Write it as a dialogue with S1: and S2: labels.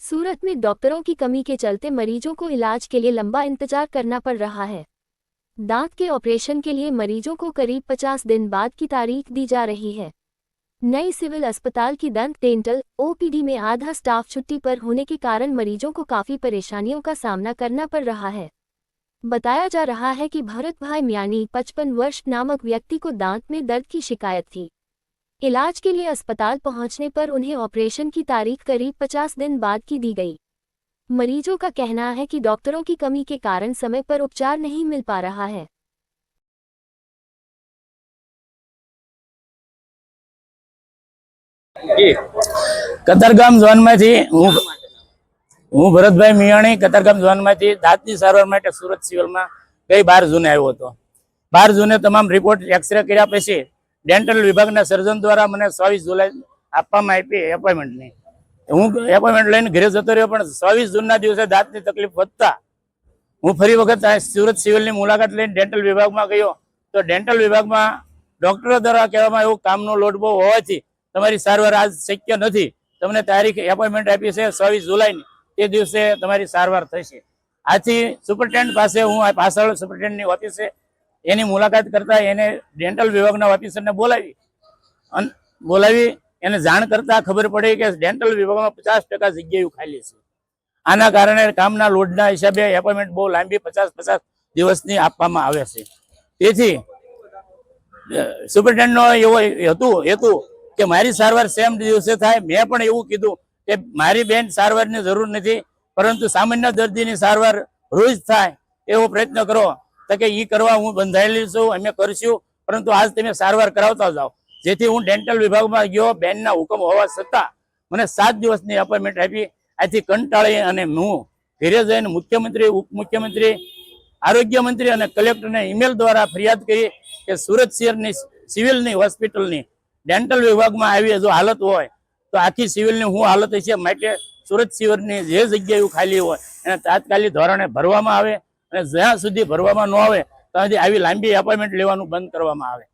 S1: सूरत में डॉक्टरों की कमी के चलते मरीजों को इलाज के लिए लंबा इंतजार करना पड़ रहा है। दांत के ऑपरेशन के लिए मरीजों को करीब 50 दिन बाद की तारीख दी जा रही है। नई सिविल अस्पताल की दंत डेंटल ओपीडी में आधा स्टाफ छुट्टी पर होने के कारण मरीजों को काफी परेशानियों का सामना करना पड़ रहा है। बताया जा रहा है कि भरत भाई मियानी 55 वर्ष नामक व्यक्ति को दांत में दर्द की शिकायत थी। इलाज के लिए अस्पताल पहुंचने पर उन्हें ऑपरेशन की तारीख करीब 50 दिन बाद की दी गई। मरीजों का कहना है कि डॉक्टरों की कमी के कारण समय पर उपचार नहीं मिल पा रहा है।
S2: कतारगाम ઝોન માંથી હું ભરતભાઈ મિયાણી કતારગામ ઝોન માંથી દાંતની સારવાર માટે સુરત સિવિલમાં ગઈ 12 જૂને આવ્યો હતો। 12 જૂને તમામ રિપોર્ટ એક્સરે કર્યા પછી ડેન્ટલ વિભાગના સર્જન દ્વારા મને 24 જુલાઈ આપવામાં આવી એપોઇન્ટમેન્ટની। હું એપોઇન્ટમેન્ટ લઈને ઘરે જતો રહ્યો, પણ 24 જૂનના દિવસે દાંતની તકલીફ વધતા હું ફરી વખત સુરત સિવિલની મુલાકાત લઈને ડેન્ટલ વિભાગમાં ગયો તો ડેન્ટલ વિભાગમાં ડોક્ટરો દ્વારા કહેવામાં એવું કામનો લોડ બહુ હોવાથી તમારી સારવાર આજ શક્ય નથી, તમને તારીખ એપોઇન્ટમેન્ટ આપી છે 24 જુલાઈની, તે દિવસે તમારી સારવાર થશે। આથી સુપરિન્ટેન્ડન્ટ પાસે હું પાછળ સુપરિન્ટેન્ડન્ટની ઓફિસે એની મુલાકાત કરતા એને ડેન્ટલ વિભાગના ઓફિસરને બોલાવી એને જાણ કરતા ખબર પડી કે ડેન્ટલ વિભાગમાં 50% જગ્યાઓ ખાલી છે। આના કારણે કામના લોડના હિસાબે એપોઇન્ટમેન્ટ બહુ લાંબી 50 દિવસની આપવામાં આવે છે। તેથી સુપરિન્ટેન્ડન્ટનો એવો હેતુ કે મારી સારવાર સેમ દિવસે થાય। મેં પણ એવું કીધું કે મારી બેન સારવારની જરૂર નથી, પરંતુ સામાન્ય દર્દીની સારવાર રોજ થાય એવો પ્રયત્ન કરો। તો કે એ કરવા હું બંધાયેલી છું, અમે કરશું, પરંતુ આજ તમે સારવાર કરાવતા જાઓ। જેથી હું ડેન્ટલ વિભાગમાં ગયો, બેનના હુકમ હોવા છતાં મને 7 દિવસની એપોઇન્ટમેન્ટ આપી। આથી કંટાળી અને હું ઘરે જઈને મુખ્યમંત્રી, ઉપમુખ્યમંત્રી, આરોગ્ય મંત્રી અને કલેક્ટરને ઈમેલ દ્વારા ફરિયાદ કરી કે સુરત શહેરની સિવિલની હોસ્પિટલની ડેન્ટલ વિભાગમાં આવી જો હાલત હોય તો આખી સિવિલની શું હાલત હશે, માટે સુરત સિવિલની જે જગ્યાઓ ખાલી હોય એને તાત્કાલિક ધોરણે ભરવામાં આવે અને જ્યાં સુધી ભરવામાં ન આવે ત્યાં સુધી આવી લાંબી એપોઇન્ટમેન્ટ લેવાનું બંધ કરવામાં આવે।